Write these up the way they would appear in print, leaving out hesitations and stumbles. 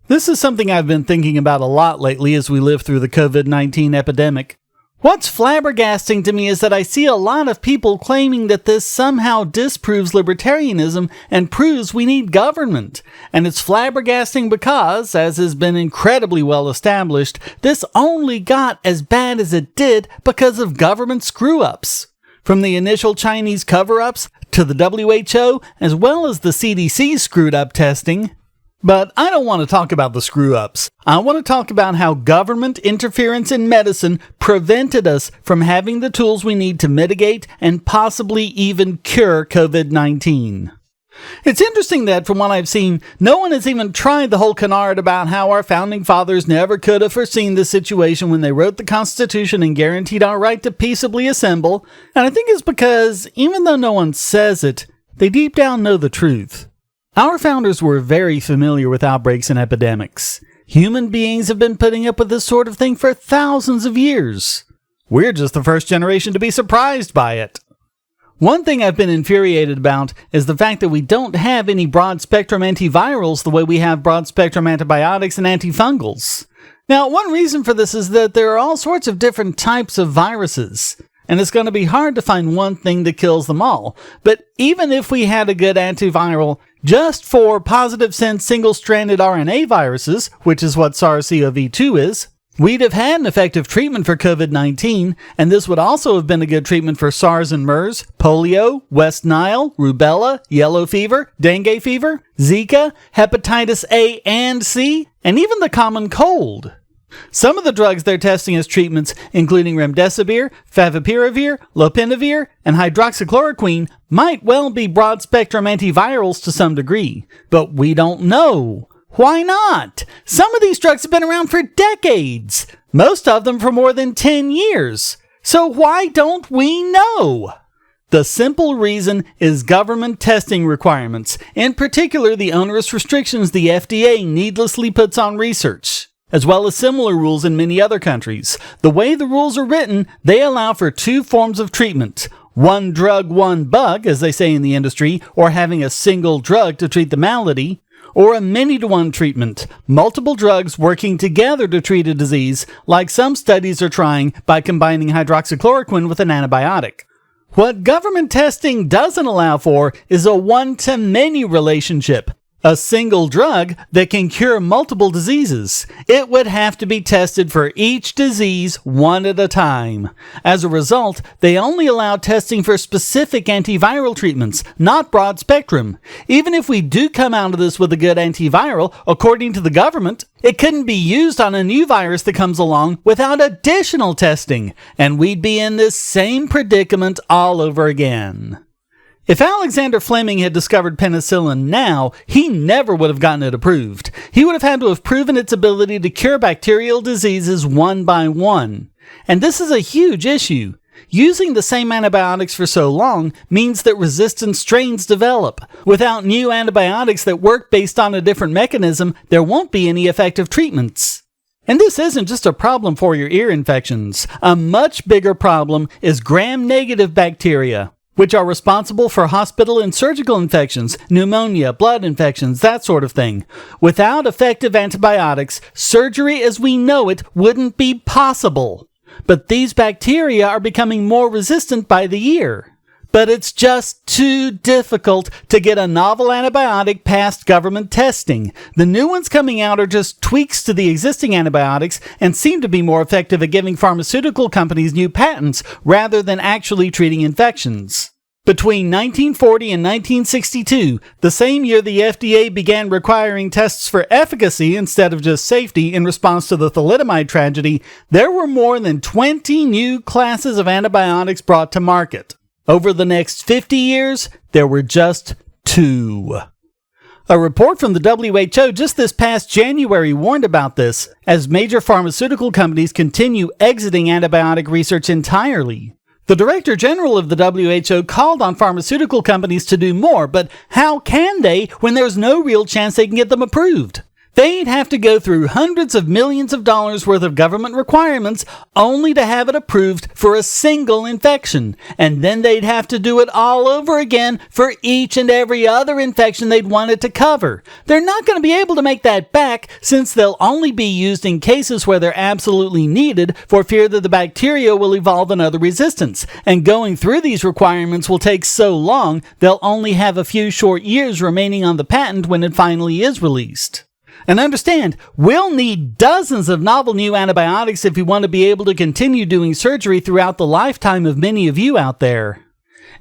This is something I've been thinking about a lot lately as we live through the COVID-19 epidemic. What's flabbergasting to me is that I see a lot of people claiming that this somehow disproves libertarianism and proves we need government. And it's flabbergasting because, as has been incredibly well established, this only got as bad as it did because of government screw-ups. From the initial Chinese cover-ups to the WHO, as well as the CDC screwed-up testing. But I don't want to talk about the screw-ups. I want to talk about how government interference in medicine prevented us from having the tools we need to mitigate and possibly even cure COVID-19. It's interesting that, from what I've seen, no one has even tried the whole canard about how our founding fathers never could have foreseen this situation when they wrote the Constitution and guaranteed our right to peaceably assemble, and I think it's because, even though no one says it, they deep down know the truth. Our founders were very familiar with outbreaks and epidemics. Human beings have been putting up with this sort of thing for thousands of years. We're just the first generation to be surprised by it. One thing I've been infuriated about is the fact that we don't have any broad-spectrum antivirals the way we have broad-spectrum antibiotics and antifungals. Now, one reason for this is that there are all sorts of different types of viruses, and it's going to be hard to find one thing that kills them all. But even if we had a good antiviral just for positive-sense single-stranded RNA viruses, which is what SARS-CoV-2 is, we'd have had an effective treatment for COVID-19, and this would also have been a good treatment for SARS and MERS, polio, West Nile, rubella, yellow fever, dengue fever, Zika, hepatitis A and C, and even the common cold. Some of the drugs they're testing as treatments, including remdesivir, favipiravir, lopinavir, and hydroxychloroquine, might well be broad-spectrum antivirals to some degree, but we don't know. Why not? Some of these drugs have been around for decades, most of them for more than 10 years. So why don't we know? The simple reason is government testing requirements, in particular the onerous restrictions the FDA needlessly puts on research, as well as similar rules in many other countries. The way the rules are written, they allow for two forms of treatment. One drug, one bug, as they say in the industry, or having a single drug to treat the malady, or a many-to-one treatment, multiple drugs working together to treat a disease, like some studies are trying by combining hydroxychloroquine with an antibiotic. What government testing doesn't allow for is a one-to-many relationship, a single drug that can cure multiple diseases. It would have to be tested for each disease one at a time. As a result, they only allow testing for specific antiviral treatments, not broad spectrum. Even if we do come out of this with a good antiviral, according to the government, it couldn't be used on a new virus that comes along without additional testing, and we'd be in this same predicament all over again. If Alexander Fleming had discovered penicillin now, he never would have gotten it approved. He would have had to have proven its ability to cure bacterial diseases one by one. And this is a huge issue. Using the same antibiotics for so long means that resistant strains develop. Without new antibiotics that work based on a different mechanism, there won't be any effective treatments. And this isn't just a problem for your ear infections. A much bigger problem is gram-negative bacteria, which are responsible for hospital and surgical infections, pneumonia, blood infections, that sort of thing. Without effective antibiotics, surgery as we know it wouldn't be possible. But these bacteria are becoming more resistant by the year. But it's just too difficult to get a novel antibiotic past government testing. The new ones coming out are just tweaks to the existing antibiotics and seem to be more effective at giving pharmaceutical companies new patents rather than actually treating infections. Between 1940 and 1962, the same year the FDA began requiring tests for efficacy instead of just safety in response to the thalidomide tragedy, there were more than 20 new classes of antibiotics brought to market. Over the next 50 years, there were just 2. A report from the WHO just this past January warned about this, as major pharmaceutical companies continue exiting antibiotic research entirely. The Director General of the WHO called on pharmaceutical companies to do more, but how can they when there's no real chance they can get them approved? They'd have to go through hundreds of millions of dollars worth of government requirements only to have it approved for a single infection. And then they'd have to do it all over again for each and every other infection they'd want it to cover. They're not going to be able to make that back, since they'll only be used in cases where they're absolutely needed for fear that the bacteria will evolve another resistance. And going through these requirements will take so long, they'll only have a few short years remaining on the patent when it finally is released. And understand, we'll need dozens of novel new antibiotics if we want to be able to continue doing surgery throughout the lifetime of many of you out there.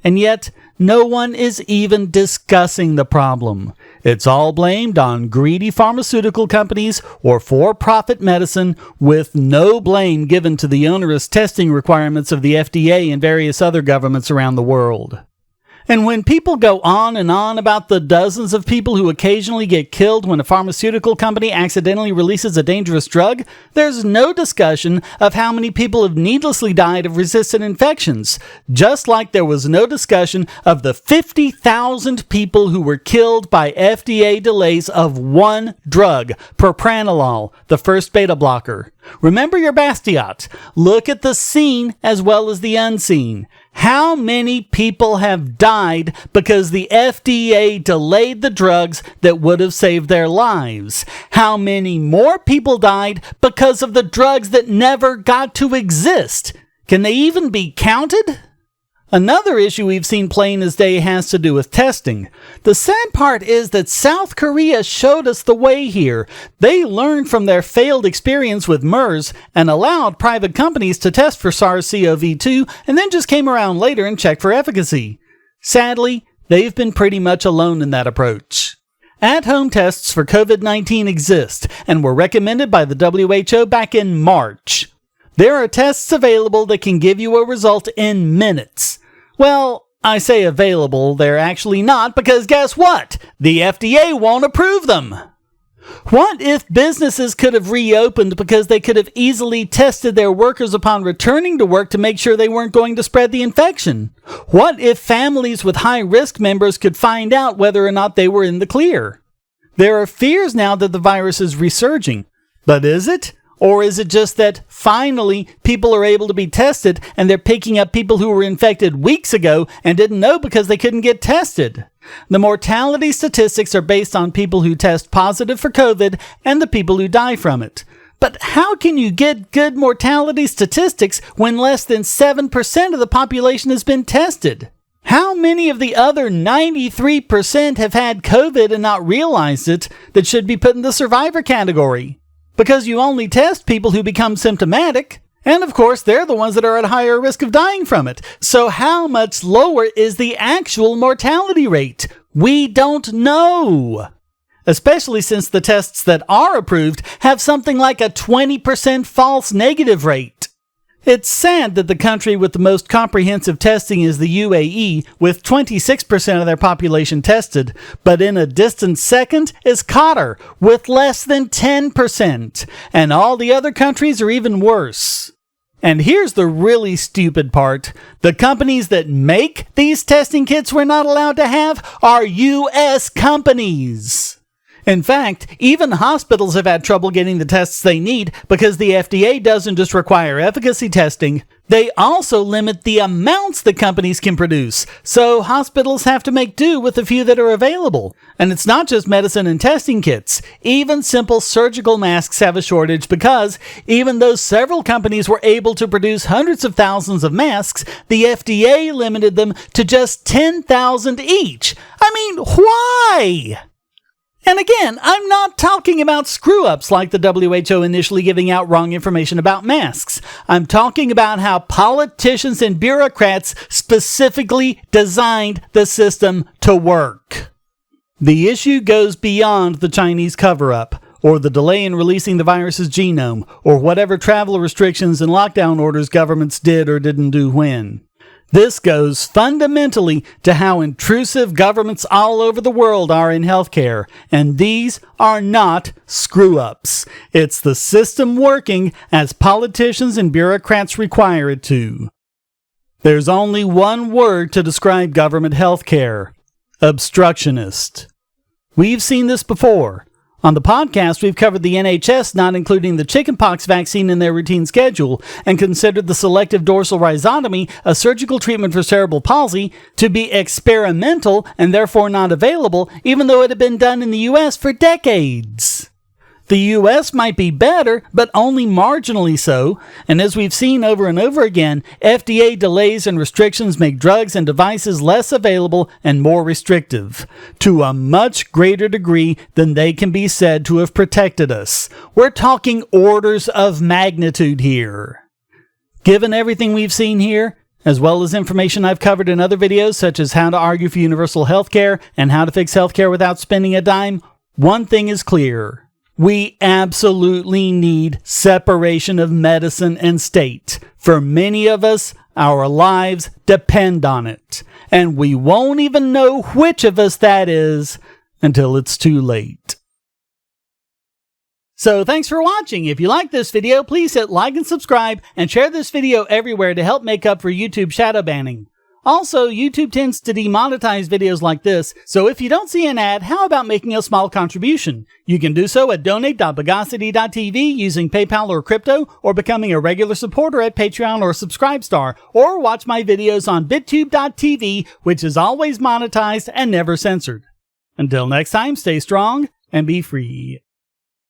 And yet, no one is even discussing the problem. It's all blamed on greedy pharmaceutical companies or for-profit medicine, with no blame given to the onerous testing requirements of the FDA and various other governments around the world. And when people go on and on about the dozens of people who occasionally get killed when a pharmaceutical company accidentally releases a dangerous drug, there's no discussion of how many people have needlessly died of resistant infections, just like there was no discussion of the 50,000 people who were killed by FDA delays of one drug, propranolol, the first beta blocker. Remember your Bastiat. Look at the seen as well as the unseen. How many people have died because the FDA delayed the drugs that would have saved their lives? How many more people died because of the drugs that never got to exist? Can they even be counted? Another issue we've seen plain as day has to do with testing. The sad part is that South Korea showed us the way here. They learned from their failed experience with MERS and allowed private companies to test for SARS-CoV-2 and then just came around later and checked for efficacy. Sadly, they've been pretty much alone in that approach. At-home tests for COVID-19 exist and were recommended by the WHO back in March. There are tests available that can give you a result in minutes. Well, I say available, they're actually not, because guess what? The FDA won't approve them. What if businesses could have reopened because they could have easily tested their workers upon returning to work to make sure they weren't going to spread the infection? What if families with high-risk members could find out whether or not they were in the clear? There are fears now that the virus is resurging. But is it? Or is it just that finally people are able to be tested and they're picking up people who were infected weeks ago and didn't know because they couldn't get tested? The mortality statistics are based on people who test positive for COVID and the people who die from it. But how can you get good mortality statistics when less than 7% of the population has been tested? How many of the other 93% have had COVID and not realized it that should be put in the survivor category? Because you only test people who become symptomatic, and of course they're the ones that are at higher risk of dying from it. So how much lower is the actual mortality rate? We don't know. Especially since the tests that are approved have something like a 20% false negative rate. It's sad that the country with the most comprehensive testing is the UAE, with 26% of their population tested, but in a distant second is Qatar, with less than 10%, and all the other countries are even worse. And here's the really stupid part. The companies that make these testing kits we're not allowed to have are U.S. companies. In fact, even hospitals have had trouble getting the tests they need because the FDA doesn't just require efficacy testing, they also limit the amounts the companies can produce, so hospitals have to make do with the few that are available. And it's not just medicine and testing kits. Even simple surgical masks have a shortage because, even though several companies were able to produce hundreds of thousands of masks, the FDA limited them to just 10,000 each. I mean, why? And again, I'm not talking about screw-ups like the WHO initially giving out wrong information about masks. I'm talking about how politicians and bureaucrats specifically designed the system to work. The issue goes beyond the Chinese cover-up, or the delay in releasing the virus's genome, or whatever travel restrictions and lockdown orders governments did or didn't do when. This goes fundamentally to how intrusive governments all over the world are in healthcare, and these are not screw-ups. It's the system working as politicians and bureaucrats require it to. There's only one word to describe government healthcare: obstructionist. We've seen this before. On the podcast, we've covered the NHS not including the chickenpox vaccine in their routine schedule and considered the selective dorsal rhizotomy, a surgical treatment for cerebral palsy, to be experimental and therefore not available, even though it had been done in the US for decades. The US might be better, but only marginally so, and as we've seen over and over again, FDA delays and restrictions make drugs and devices less available and more restrictive, to a much greater degree than they can be said to have protected us. We're talking orders of magnitude here. Given everything we've seen here, as well as information I've covered in other videos such as how to argue for universal healthcare and how to fix healthcare without spending a dime, one thing is clear. We absolutely need separation of medicine and state. For many of us, our lives depend on it. And we won't even know which of us that is until it's too late. So thanks for watching. If you like this video, please hit like and subscribe and share this video everywhere to help make up for YouTube shadow banning. Also, YouTube tends to demonetize videos like this, so if you don't see an ad, how about making a small contribution? You can do so at donate.bogosity.tv using PayPal or crypto, or becoming a regular supporter at Patreon or Subscribestar, or watch my videos on bittube.tv, which is always monetized and never censored. Until next time, stay strong and be free.